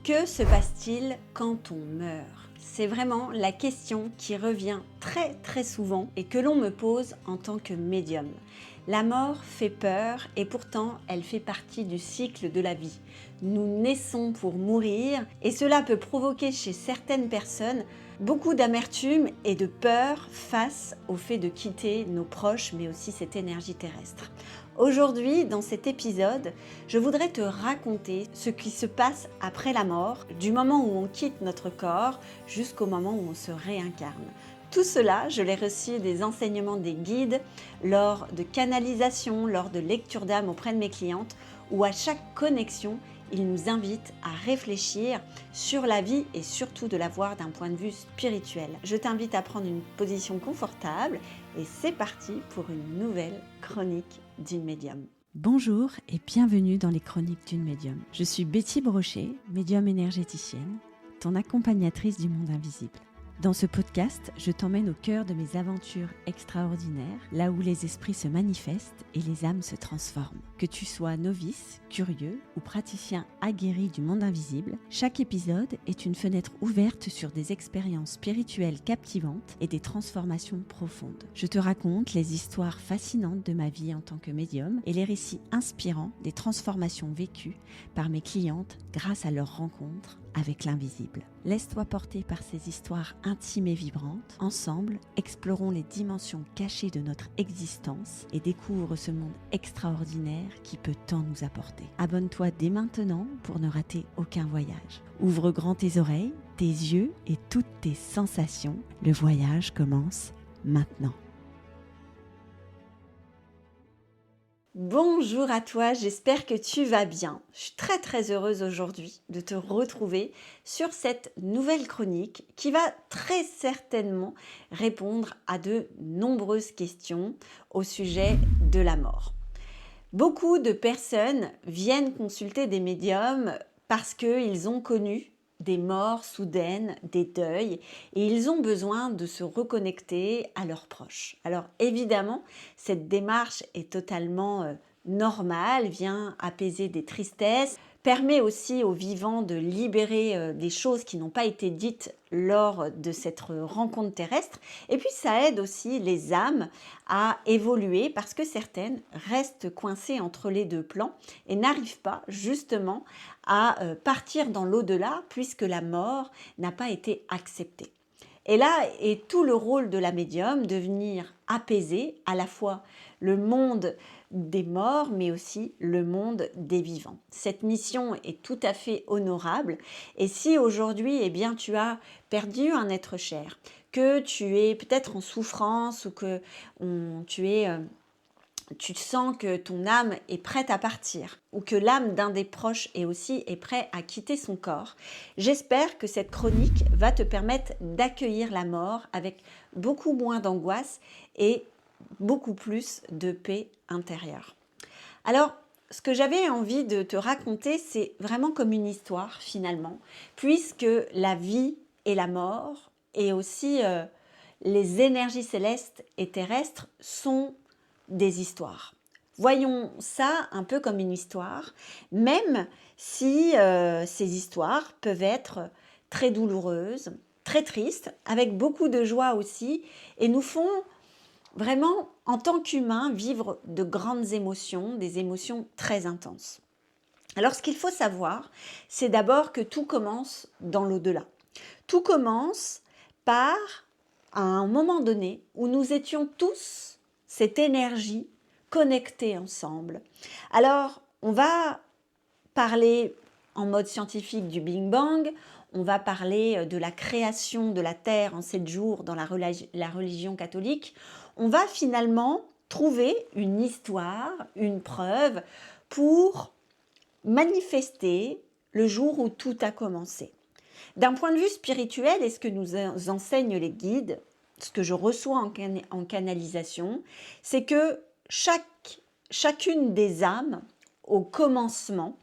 Que se passe-t-il quand on meurt? C'est vraiment la question qui revient très souvent et que l'on me pose en tant que médium. La mort fait peur et pourtant elle fait partie du cycle de la vie. Nous naissons pour mourir et cela peut provoquer chez certaines personnes beaucoup d'amertume et de peur face au fait de quitter nos proches mais aussi cette énergie terrestre. Aujourd'hui, dans cet épisode, je voudrais te raconter ce qui se passe après la mort, du moment où on quitte notre corps jusqu'au moment où on se réincarne. Tout cela, je l'ai reçu des enseignements des guides, lors de canalisations, lors de lectures d'âme auprès de mes clientes, où à chaque connexion, ils nous invitent à réfléchir sur la vie et surtout de la voir d'un point de vue spirituel. Je t'invite à prendre une position confortable et c'est parti pour une nouvelle chronique d'une médium. Bonjour et bienvenue dans les chroniques d'une médium. Je suis Betty Brochet, médium énergéticienne, ton accompagnatrice du monde invisible. Dans ce podcast, je t'emmène au cœur de mes aventures extraordinaires, là où les esprits se manifestent et les âmes se transforment. Que tu sois novice, curieux ou praticien aguerri du monde invisible, chaque épisode est une fenêtre ouverte sur des expériences spirituelles captivantes et des transformations profondes. Je te raconte les histoires fascinantes de ma vie en tant que médium et les récits inspirants des transformations vécues par mes clientes grâce à leur rencontre avec l'invisible. Laisse-toi porter par ces histoires intimes et vibrantes. Ensemble, explorons les dimensions cachées de notre existence et découvre ce monde extraordinaire qui peut tant nous apporter. Abonne-toi dès maintenant pour ne rater aucun voyage. Ouvre grand tes oreilles, tes yeux et toutes tes sensations. Le voyage commence maintenant. Bonjour à toi, j'espère que tu vas bien. Je suis très heureuse aujourd'hui de te retrouver sur cette nouvelle chronique qui va très certainement répondre à de nombreuses questions au sujet de la mort. Beaucoup de personnes viennent consulter des médiums parce qu'ils ont connu des morts soudaines, des deuils, et ils ont besoin de se reconnecter à leurs proches. Alors évidemment, cette démarche est totalement normale, vient apaiser des tristesses, permet aussi aux vivants de libérer des choses qui n'ont pas été dites lors de cette rencontre terrestre. Et puis ça aide aussi les âmes à évoluer parce que certaines restent coincées entre les deux plans et n'arrivent pas justement à partir dans l'au-delà puisque la mort n'a pas été acceptée. Et là est tout le rôle de la médium de venir apaiser à la fois le monde des morts, mais aussi le monde des vivants. Cette mission est tout à fait honorable. Et si aujourd'hui, eh bien, tu as perdu un être cher, que tu es peut-être en souffrance ou que tu sens que ton âme est prête à partir ou que l'âme d'un des proches est prêt à quitter son corps, j'espère que cette chronique va te permettre d'accueillir la mort avec beaucoup moins d'angoisse et beaucoup plus de paix intérieure. Alors, ce que j'avais envie de te raconter, c'est vraiment comme une histoire finalement, puisque la vie et la mort et aussi les énergies célestes et terrestres sont des histoires. Voyons ça un peu comme une histoire, même si ces histoires peuvent être très douloureuses, très tristes, avec beaucoup de joie aussi, et nous font vraiment, en tant qu'humains, vivre de grandes émotions, des émotions très intenses. Alors, ce qu'il faut savoir, c'est d'abord que tout commence dans l'au-delà. Tout commence par, à un moment donné, où nous étions tous cette énergie connectée ensemble. Alors, on va parler en mode scientifique du Big Bang, on va parler de la création de la Terre en 7 jours dans la religion catholique. On va finalement trouver une histoire, une preuve pour manifester le jour où tout a commencé. D'un point de vue spirituel, et ce que nous enseignent les guides, ce que je reçois en canalisation, c'est que chacune des âmes, au commencement,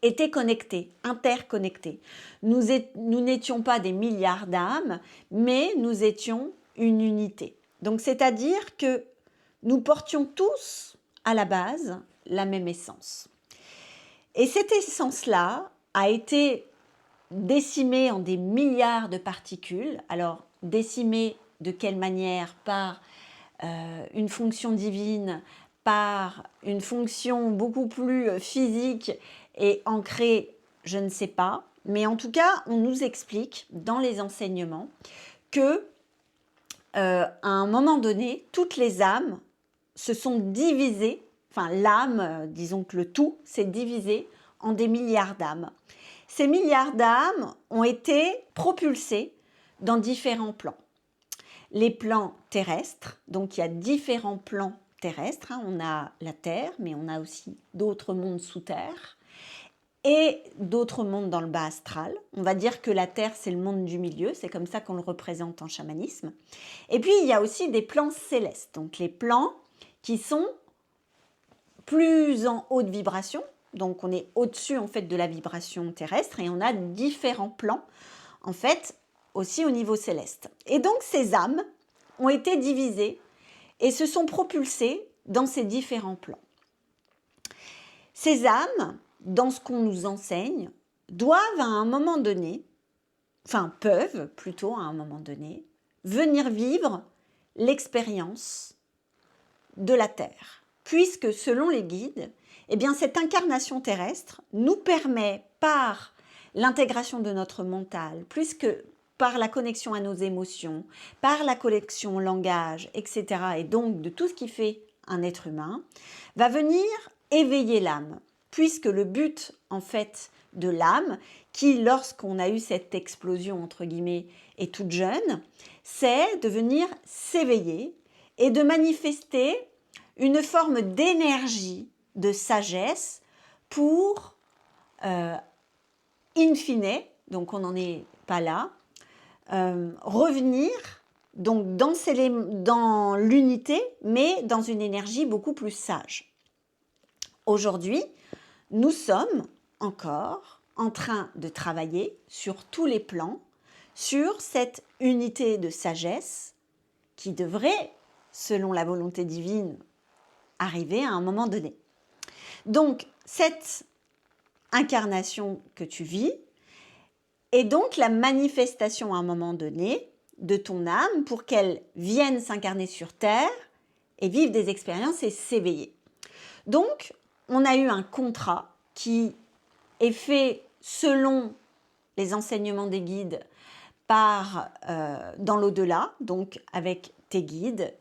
étaient connectées, interconnectées. Nous n'étions pas des milliards d'âmes, mais nous étions une unité. Donc, c'est-à-dire que nous portions tous, à la base, la même essence. Et cette essence-là a été décimé en des milliards de particules. Alors, décimé de quelle manière? Par une fonction divine, par une fonction beaucoup plus physique et ancrée, je ne sais pas. Mais en tout cas, on nous explique dans les enseignements que à un moment donné, toutes les âmes se sont divisées, enfin l'âme, disons que le tout, s'est divisé en des milliards d'âmes. Ces milliards d'âmes ont été propulsés dans différents plans. Les plans terrestres, donc il y a différents plans terrestres, hein. On a la Terre, mais on a aussi d'autres mondes sous terre et d'autres mondes dans le bas astral. On va dire que la Terre, c'est le monde du milieu, c'est comme ça qu'on le représente en chamanisme. Et puis, il y a aussi des plans célestes, donc les plans qui sont plus en haute vibration, donc on est au-dessus en fait de la vibration terrestre et on a différents plans en fait aussi au niveau céleste. Et donc ces âmes ont été divisées et se sont propulsées dans ces différents plans. Ces âmes, dans ce qu'on nous enseigne, doivent à un moment donné, enfin peuvent plutôt à un moment donné, venir vivre l'expérience de la Terre. Puisque selon les guides, eh bien, cette incarnation terrestre nous permet par l'intégration de notre mental, puisque par la connexion à nos émotions, par la connexion au langage, etc., et donc de tout ce qui fait un être humain, va venir éveiller l'âme, puisque le but, en fait, de l'âme, qui, lorsqu'on a eu cette explosion, entre guillemets, est toute jeune, c'est de venir s'éveiller et de manifester une forme d'énergie, de sagesse pour, in fine, donc on n'en est pas là, revenir donc dans l'unité, mais dans une énergie beaucoup plus sage. Aujourd'hui, nous sommes encore en train de travailler sur tous les plans, sur cette unité de sagesse qui devrait, selon la volonté divine, arriver à un moment donné. Donc, cette incarnation que tu vis est donc la manifestation à un moment donné de ton âme pour qu'elle vienne s'incarner sur Terre et vivre des expériences et s'éveiller. Donc, on a eu un contrat qui est fait selon les enseignements des guides dans l'au-delà, donc avec tes guides,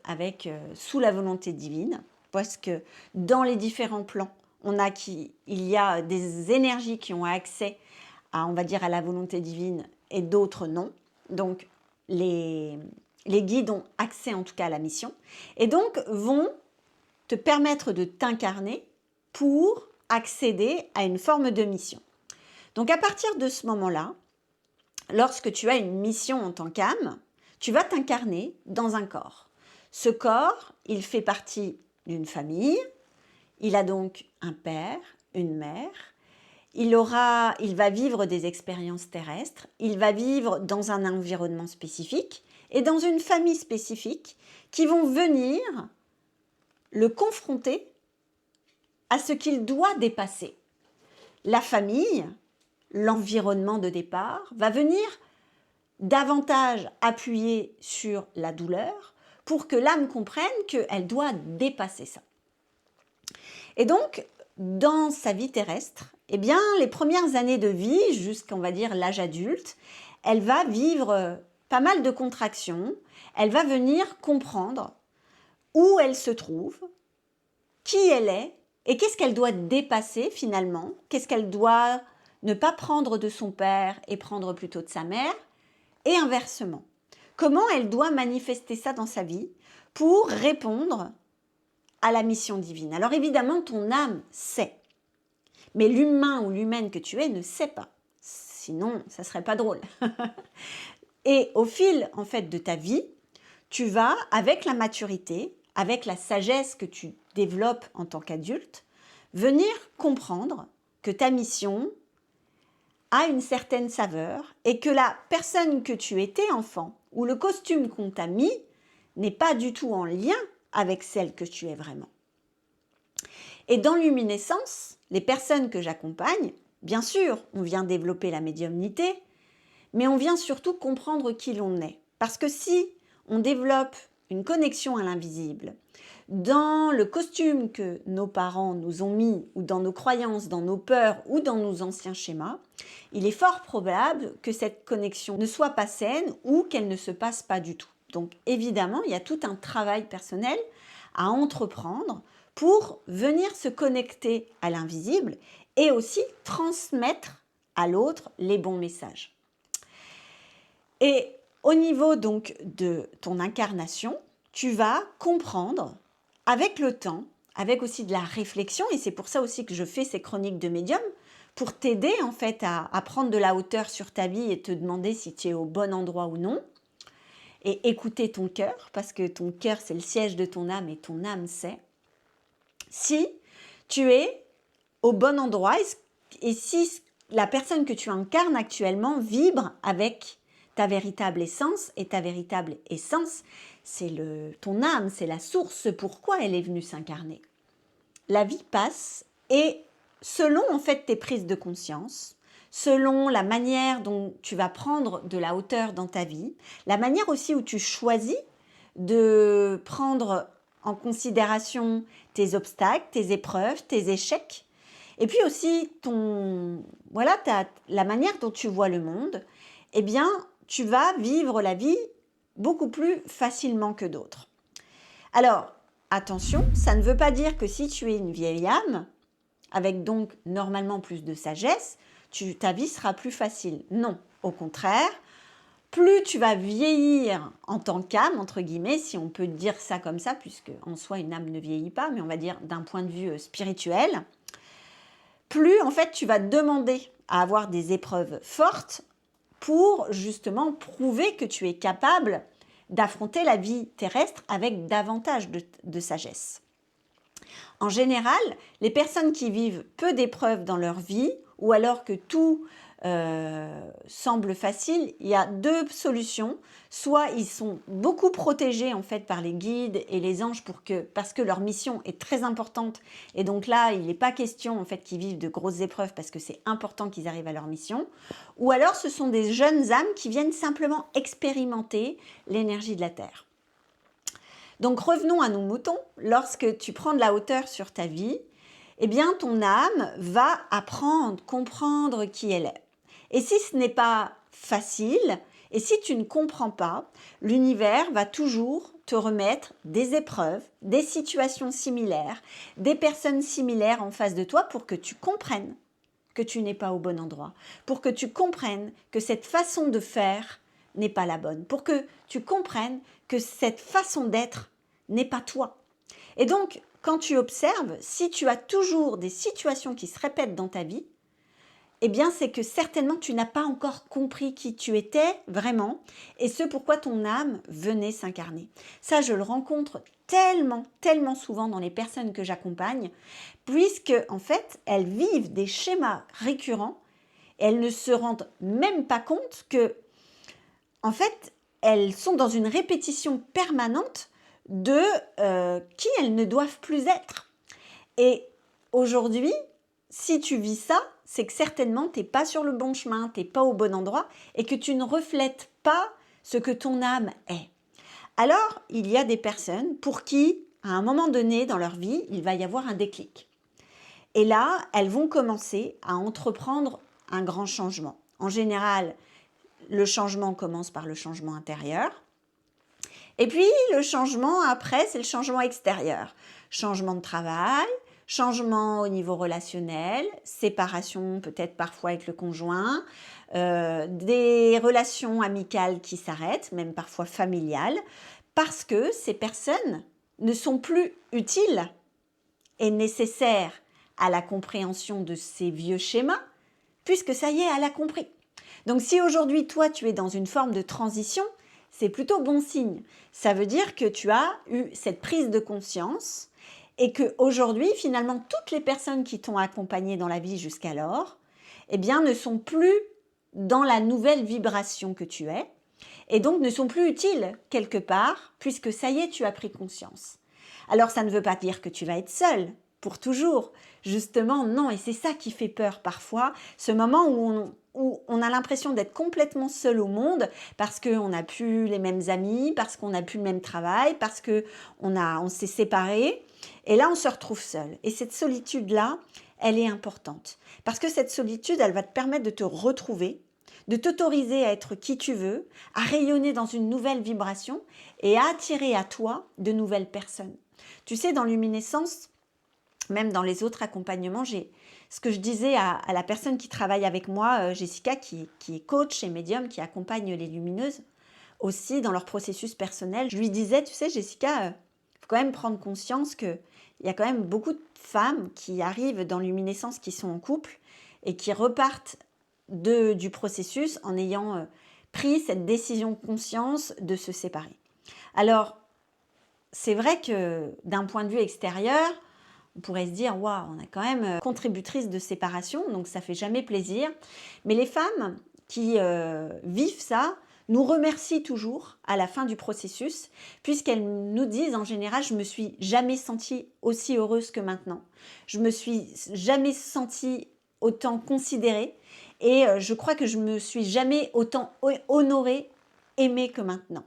sous la volonté divine, parce que dans les différents plans, il y a des énergies qui ont accès à, on va dire, à la volonté divine et d'autres non. Donc, les guides ont accès en tout cas à la mission et donc vont te permettre de t'incarner pour accéder à une forme de mission. Donc, à partir de ce moment-là, lorsque tu as une mission en tant qu'âme, tu vas t'incarner dans un corps. Ce corps, il fait partie d'une famille, il a donc un père, une mère, il va vivre des expériences terrestres, il va vivre dans un environnement spécifique et dans une famille spécifique qui vont venir le confronter à ce qu'il doit dépasser. La famille, l'environnement de départ, va venir davantage appuyer sur la douleur pour que l'âme comprenne qu'elle doit dépasser ça. Et donc, dans sa vie terrestre, eh bien, les premières années de vie, jusqu'à, on va dire, l'âge adulte, elle va vivre pas mal de contractions, elle va venir comprendre où elle se trouve, qui elle est, et qu'est-ce qu'elle doit dépasser finalement, qu'est-ce qu'elle doit ne pas prendre de son père et prendre plutôt de sa mère, et inversement. Comment elle doit manifester ça dans sa vie pour répondre à la mission divine. Alors évidemment, ton âme sait, mais l'humain ou l'humaine que tu es ne sait pas. Sinon, ça serait pas drôle. Et au fil, en fait, de ta vie, tu vas, avec la maturité, avec la sagesse que tu développes en tant qu'adulte, venir comprendre que ta mission a une certaine saveur et que la personne que tu étais enfant ou le costume qu'on t'a mis n'est pas du tout en lien avec celle que tu es vraiment. Et dans Luminescence, les personnes que j'accompagne Bien sûr, on vient développer la médiumnité, mais on vient surtout comprendre qui l'on est. Parce que si on développe une connexion à l'invisible, dans le costume que nos parents nous ont mis, ou dans nos croyances, dans nos peurs, ou dans nos anciens schémas, il est fort probable que cette connexion ne soit pas saine ou qu'elle ne se passe pas du tout. Donc évidemment, il y a tout un travail personnel à entreprendre pour venir se connecter à l'invisible et aussi transmettre à l'autre les bons messages. Et au niveau donc de ton incarnation, tu vas comprendre avec le temps, avec aussi de la réflexion, et c'est pour ça aussi que je fais ces chroniques de médium, pour t'aider en fait à prendre de la hauteur sur ta vie et te demander si tu es au bon endroit ou non, et écouter ton cœur, parce que ton cœur c'est le siège de ton âme et ton âme sait si tu es au bon endroit et si la personne que tu incarnes actuellement vibre avec ta véritable essence, et ta véritable essence, c'est ton âme, c'est la source, pourquoi elle est venue s'incarner. La vie passe et selon en fait tes prises de conscience, selon la manière dont tu vas prendre de la hauteur dans ta vie, la manière aussi où tu choisis de prendre en considération tes obstacles, tes épreuves, tes échecs, et puis aussi la manière dont tu vois le monde, eh bien, tu vas vivre la vie beaucoup plus facilement que d'autres. Alors, attention, ça ne veut pas dire que si tu es une vieille âme, avec donc normalement plus de sagesse, ta vie sera plus facile. Non, au contraire, plus tu vas vieillir en tant qu'âme, entre guillemets, si on peut dire ça comme ça, puisque en soi une âme ne vieillit pas, mais on va dire d'un point de vue spirituel, plus en fait tu vas demander à avoir des épreuves fortes pour justement prouver que tu es capable d'affronter la vie terrestre avec davantage de sagesse. En général, les personnes qui vivent peu d'épreuves dans leur vie, ou alors que tout semble facile, il y a deux solutions. Soit ils sont beaucoup protégés en fait par les guides et les anges parce que leur mission est très importante, et donc là il n'est pas question en fait qu'ils vivent de grosses épreuves parce que c'est important qu'ils arrivent à leur mission. Ou alors ce sont des jeunes âmes qui viennent simplement expérimenter l'énergie de la Terre. Donc revenons à nos moutons. Lorsque tu prends de la hauteur sur ta vie, eh bien ton âme va apprendre, comprendre qui elle est. Et si ce n'est pas facile, et si tu ne comprends pas, l'univers va toujours te remettre des épreuves, des situations similaires, des personnes similaires en face de toi pour que tu comprennes que tu n'es pas au bon endroit, pour que tu comprennes que cette façon de faire n'est pas la bonne, pour que tu comprennes que cette façon d'être n'est pas toi. Et donc, quand tu observes, si tu as toujours des situations qui se répètent dans ta vie, eh bien, c'est que certainement tu n'as pas encore compris qui tu étais vraiment et ce pourquoi ton âme venait s'incarner. Ça, je le rencontre tellement, tellement souvent dans les personnes que j'accompagne, puisque en fait, elles vivent des schémas récurrents et elles ne se rendent même pas compte que, en fait, elles sont dans une répétition permanente de qui elles ne doivent plus être. Et aujourd'hui, si tu vis ça, c'est que certainement tu n'es pas sur le bon chemin, tu n'es pas au bon endroit et que tu ne reflètes pas ce que ton âme est. Alors, il y a des personnes pour qui, à un moment donné dans leur vie, il va y avoir un déclic. Et là, elles vont commencer à entreprendre un grand changement. En général, le changement commence par le changement intérieur. Et puis, le changement après, c'est le changement extérieur. Changement de travail, changement au niveau relationnel, séparation peut-être parfois avec le conjoint, des relations amicales qui s'arrêtent, même parfois familiales, parce que ces personnes ne sont plus utiles et nécessaires à la compréhension de ces vieux schémas, puisque ça y est, elle a compris. Donc si aujourd'hui, toi, tu es dans une forme de transition, c'est plutôt bon signe. Ça veut dire que tu as eu cette prise de conscience et qu'aujourd'hui, finalement, toutes les personnes qui t'ont accompagné dans la vie jusqu'alors, eh bien, ne sont plus dans la nouvelle vibration que tu es et donc ne sont plus utiles quelque part puisque ça y est, tu as pris conscience. Alors, ça ne veut pas dire que tu vas être seule pour toujours. Justement, non. Et c'est ça qui fait peur parfois, ce moment où on a l'impression d'être complètement seul au monde parce qu'on n'a plus les mêmes amis, parce qu'on n'a plus le même travail, parce qu'on s'est séparés. Et là, on se retrouve seul. Et cette solitude-là, elle est importante. Parce que cette solitude, elle va te permettre de te retrouver, de t'autoriser à être qui tu veux, à rayonner dans une nouvelle vibration et à attirer à toi de nouvelles personnes. Tu sais, dans Luminescence, même dans les autres accompagnements, ce que je disais à la personne qui travaille avec moi, Jessica, qui est coach et médium, qui accompagne les lumineuses, aussi dans leur processus personnel, je lui disais, tu sais, Jessica, faut quand même prendre conscience qu'il y a quand même beaucoup de femmes qui arrivent dans Luminescence, qui sont en couple et qui repartent du processus en ayant pris cette décision consciente de se séparer. Alors, c'est vrai que d'un point de vue extérieur, on pourrait se dire, waouh, on est quand même contributrice de séparation, donc ça fait jamais plaisir. Mais les femmes qui vivent ça nous remercient toujours à la fin du processus, puisqu'elles nous disent en général, je me suis jamais sentie aussi heureuse que maintenant. Je me suis jamais sentie autant considérée et je crois que je me suis jamais autant honorée, aimée que maintenant.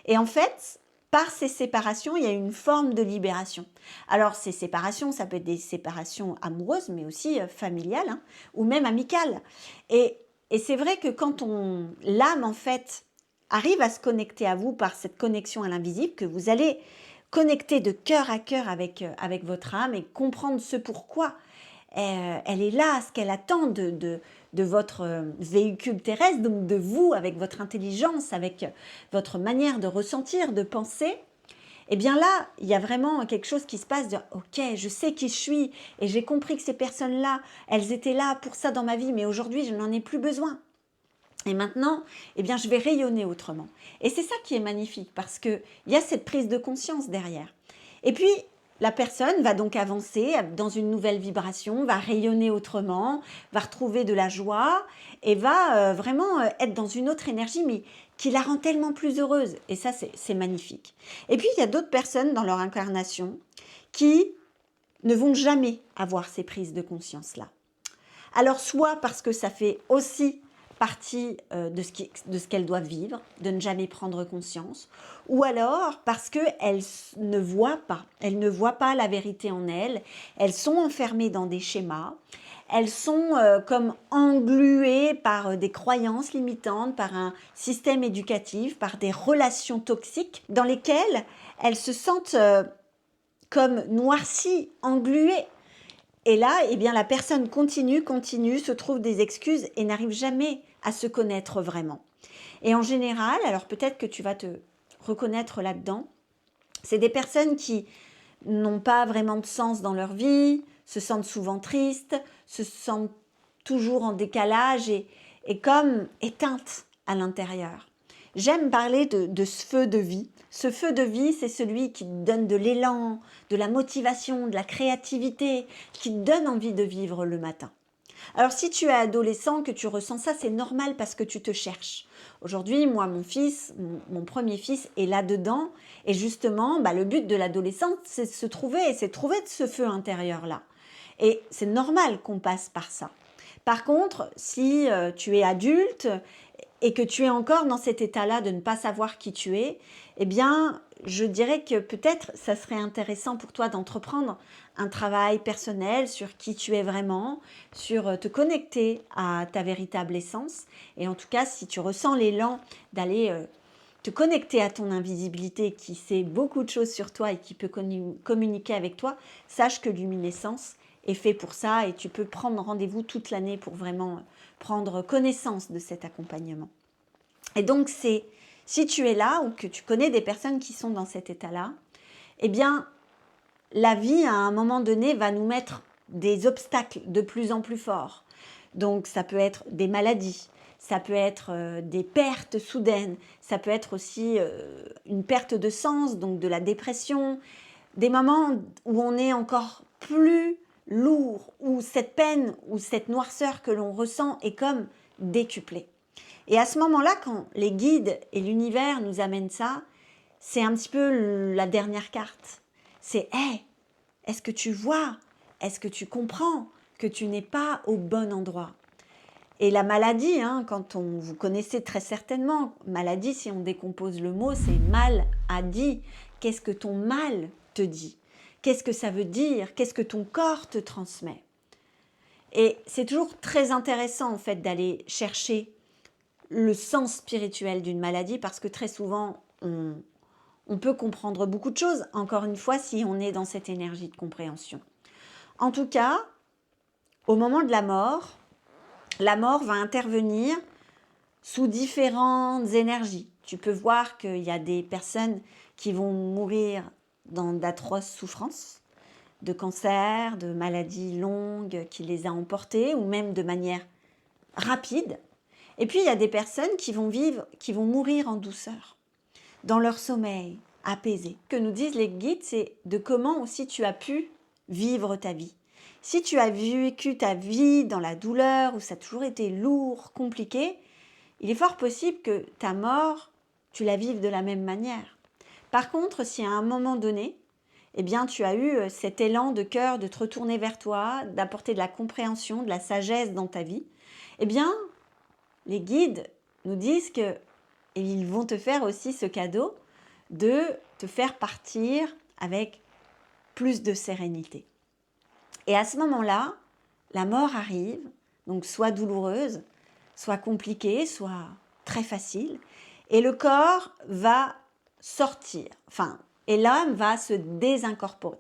Et en fait, par ces séparations, il y a une forme de libération. Alors, ces séparations, ça peut être des séparations amoureuses, mais aussi familiales, hein, ou même amicales. Et c'est vrai que quand l'âme, en fait, arrive à se connecter à vous par cette connexion à l'invisible, que vous allez connecter de cœur à cœur avec votre âme et comprendre ce pourquoi elle est là, ce qu'elle attend de votre véhicule terrestre, donc de vous, avec votre intelligence, avec votre manière de ressentir, de penser, et bien là, il y a vraiment quelque chose qui se passe de « Ok, je sais qui je suis et j'ai compris que ces personnes-là, elles étaient là pour ça dans ma vie, mais aujourd'hui, je n'en ai plus besoin. » Et maintenant, eh bien, je vais rayonner autrement. Et c'est ça qui est magnifique parce qu'il y a cette prise de conscience derrière. Et puis, la personne va donc avancer dans une nouvelle vibration, va rayonner autrement, va retrouver de la joie et va vraiment être dans une autre énergie, mais qui la rend tellement plus heureuse. Et ça, c'est magnifique. Et puis, il y a d'autres personnes dans leur incarnation qui ne vont jamais avoir ces prises de conscience-là. Alors, soit parce que ça fait aussi partie de ce qu'elles doivent vivre, de ne jamais prendre conscience, ou alors parce qu'elles ne voient pas la vérité en elles sont enfermées dans des schémas, elles sont comme engluées par des croyances limitantes, par un système éducatif, par des relations toxiques dans lesquelles elles se sentent comme noircies, engluées. Et là, eh bien, la personne continue, se trouve des excuses et n'arrive jamais à se connaître vraiment. Et en général, alors peut-être que tu vas te reconnaître là-dedans, c'est des personnes qui n'ont pas vraiment de sens dans leur vie, se sentent souvent tristes, se sentent toujours en décalage et comme éteintes à l'intérieur. J'aime parler de ce feu de vie. Ce feu de vie, c'est celui qui te donne de l'élan, de la motivation, de la créativité, qui te donne envie de vivre le matin. Alors si tu es adolescent, que tu ressens ça, c'est normal parce que tu te cherches. Aujourd'hui, moi, mon premier fils est là-dedans. Et justement, le but de l'adolescence, c'est de se trouver, et c'est de trouver ce feu intérieur-là. Et c'est normal qu'on passe par ça. Par contre, si tu es adulte et que tu es encore dans cet état-là de ne pas savoir qui tu es, eh bien, je dirais que peut-être ça serait intéressant pour toi d'entreprendre un travail personnel sur qui tu es vraiment, sur te connecter à ta véritable essence. Et en tout cas, si tu ressens l'élan d'aller te connecter à ton invisibilité qui sait beaucoup de choses sur toi et qui peut communiquer avec toi, sache que Luminescence est fait pour ça et tu peux prendre rendez-vous toute l'année pour vraiment prendre connaissance de cet accompagnement. Et donc, si tu es là ou que tu connais des personnes qui sont dans cet état-là, eh bien, la vie, à un moment donné, va nous mettre des obstacles de plus en plus forts. Donc, ça peut être des maladies, ça peut être des pertes soudaines, ça peut être aussi une perte de sens, donc de la dépression, des moments où on est encore plus lourd, où cette peine ou cette noirceur que l'on ressent est comme décuplée. Et à ce moment-là, quand les guides et l'univers nous amènent ça, c'est un petit peu la dernière carte. C'est « Hey, est-ce que tu vois est-ce que tu comprends que tu n'es pas au bon endroit? Et la maladie, vous connaissez très certainement, maladie, si on décompose le mot, c'est mal a dit. Qu'est-ce que ton mal te dit? Qu'est-ce que ça veut dire? Qu'est-ce que ton corps te transmet? Et c'est toujours très intéressant en fait d'aller chercher le sens spirituel d'une maladie parce que très souvent on peut comprendre beaucoup de choses, encore une fois, si on est dans cette énergie de compréhension. En tout cas, au moment de la mort va intervenir sous différentes énergies. Tu peux voir qu'il y a des personnes qui vont mourir dans d'atroces souffrances, de cancer, de maladies longues qui les a emportées, ou même de manière rapide. Et puis, il y a des personnes qui vont mourir en douceur, dans leur sommeil, apaisé. Ce que nous disent les guides, c'est de comment aussi tu as pu vivre ta vie. Si tu as vécu ta vie dans la douleur, où ça a toujours été lourd, compliqué, il est fort possible que ta mort, tu la vives de la même manière. Par contre, si à un moment donné, eh bien, tu as eu cet élan de cœur de te retourner vers toi, d'apporter de la compréhension, de la sagesse dans ta vie, eh bien, les guides nous disent que et ils vont te faire aussi ce cadeau de te faire partir avec plus de sérénité. Et à ce moment-là, la mort arrive, donc soit douloureuse, soit compliquée, soit très facile, et le corps va sortir, et l'âme va se désincorporer.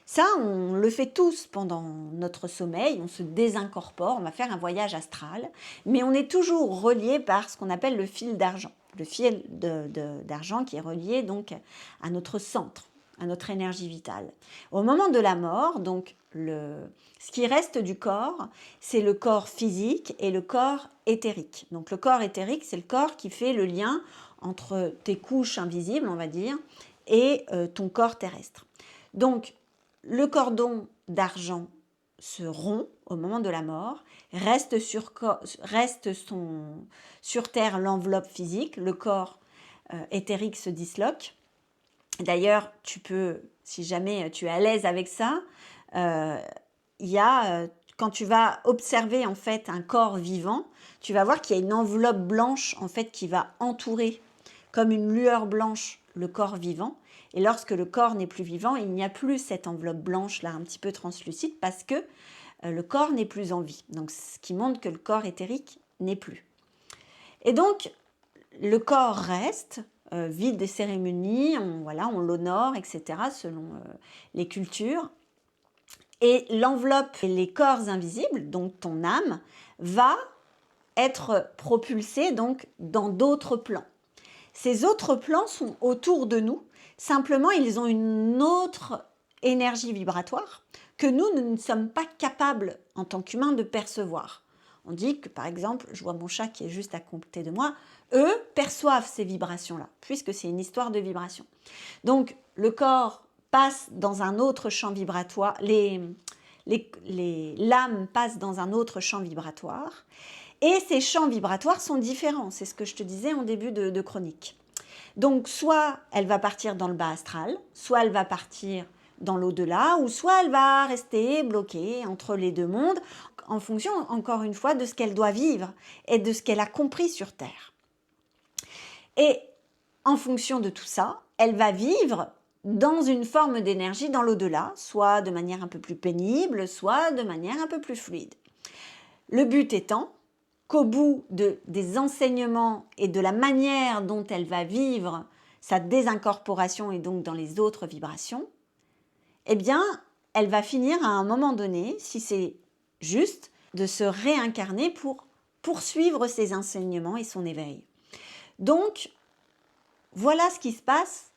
Ça, on le fait tous pendant notre sommeil, on se désincorpore, on va faire un voyage astral, mais on est toujours relié par ce qu'on appelle le fil d'argent. Le fil d'argent qui est relié donc à notre centre, à notre énergie vitale. Au moment de la mort, donc ce qui reste du corps, c'est le corps physique et le corps éthérique. Donc le corps éthérique, c'est le corps qui fait le lien entre tes couches invisibles, on va dire, et ton corps terrestre. Donc le cordon d'argent se rompt au moment de la mort, reste sur terre l'enveloppe physique, le corps éthérique se disloque. D'ailleurs, tu peux, si jamais tu es à l'aise avec ça, quand tu vas observer en fait un corps vivant, tu vas voir qu'il y a une enveloppe blanche en fait qui va entourer comme une lueur blanche le corps vivant. Et lorsque le corps n'est plus vivant, il n'y a plus cette enveloppe blanche là un petit peu translucide parce que le corps n'est plus en vie. Donc, ce qui montre que le corps éthérique n'est plus. Et donc, le corps reste vide des cérémonies, on l'honore, etc., selon les cultures. Et l'enveloppe et les corps invisibles, donc ton âme, va être propulsée donc dans d'autres plans. Ces autres plans sont autour de nous, simplement ils ont une autre énergie vibratoire que nous ne sommes pas capables en tant qu'humains de percevoir. On dit que par exemple, je vois mon chat qui est juste à côté de moi, eux perçoivent ces vibrations-là, puisque c'est une histoire de vibration. Donc le corps passe dans un autre champ vibratoire, l'âme passe dans un autre champ vibratoire, et ces champs vibratoires sont différents, c'est ce que je te disais en début de chronique. Donc soit elle va partir dans le bas astral, soit elle va partir dans l'au-delà, ou soit elle va rester bloquée entre les deux mondes, en fonction, encore une fois, de ce qu'elle doit vivre et de ce qu'elle a compris sur Terre. Et en fonction de tout ça, elle va vivre dans une forme d'énergie dans l'au-delà, soit de manière un peu plus pénible, soit de manière un peu plus fluide. Le but étant qu'au bout des enseignements et de la manière dont elle va vivre sa désincorporation et donc dans les autres vibrations, eh bien, elle va finir à un moment donné, si c'est juste, de se réincarner pour poursuivre ses enseignements et son éveil. Donc, voilà ce qui se passe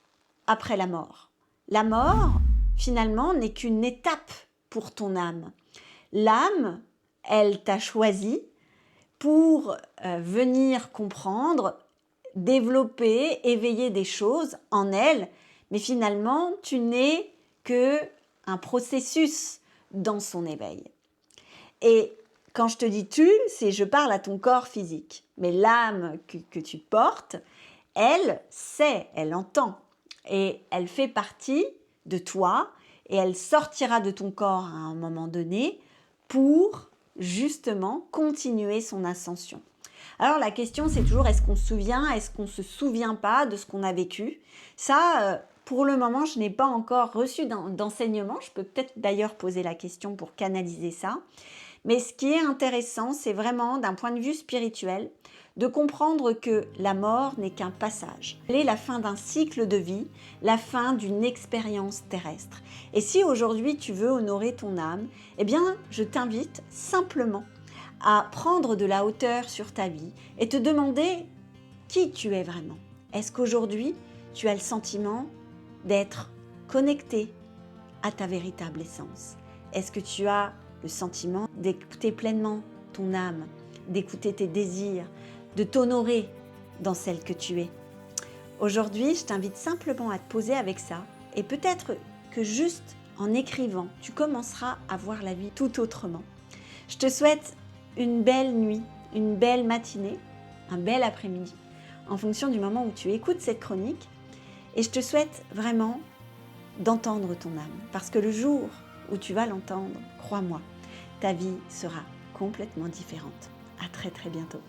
après la mort. La mort, finalement, n'est qu'une étape pour ton âme. L'âme, elle t'a choisi pour venir comprendre, développer, éveiller des choses en elle, mais finalement, tu n'es qu'un processus dans son éveil. Et quand je te dis tu, je parle à ton corps physique. Mais l'âme que tu portes, elle sait, elle entend. Et elle fait partie de toi et elle sortira de ton corps à un moment donné pour justement continuer son ascension. Alors la question c'est toujours est-ce qu'on se souvient, est-ce qu'on ne se souvient pas de ce qu'on a vécu? Ça, pour le moment, je n'ai pas encore reçu d'enseignement. Je peux peut-être d'ailleurs poser la question pour canaliser ça. Mais ce qui est intéressant, c'est vraiment d'un point de vue spirituel, de comprendre que la mort n'est qu'un passage. Elle est la fin d'un cycle de vie, la fin d'une expérience terrestre. Et si aujourd'hui tu veux honorer ton âme, eh bien je t'invite simplement à prendre de la hauteur sur ta vie et te demander qui tu es vraiment. Est-ce qu'aujourd'hui tu as le sentiment d'être connecté à ta véritable essence? Est-ce que tu as le sentiment d'écouter pleinement ton âme, d'écouter tes désirs, de t'honorer dans celle que tu es? Aujourd'hui, je t'invite simplement à te poser avec ça et peut-être que juste en écrivant, tu commenceras à voir la vie tout autrement. Je te souhaite une belle nuit, une belle matinée, un bel après-midi en fonction du moment où tu écoutes cette chronique et je te souhaite vraiment d'entendre ton âme parce que le jour où tu vas l'entendre, crois-moi, ta vie sera complètement différente. À très très bientôt.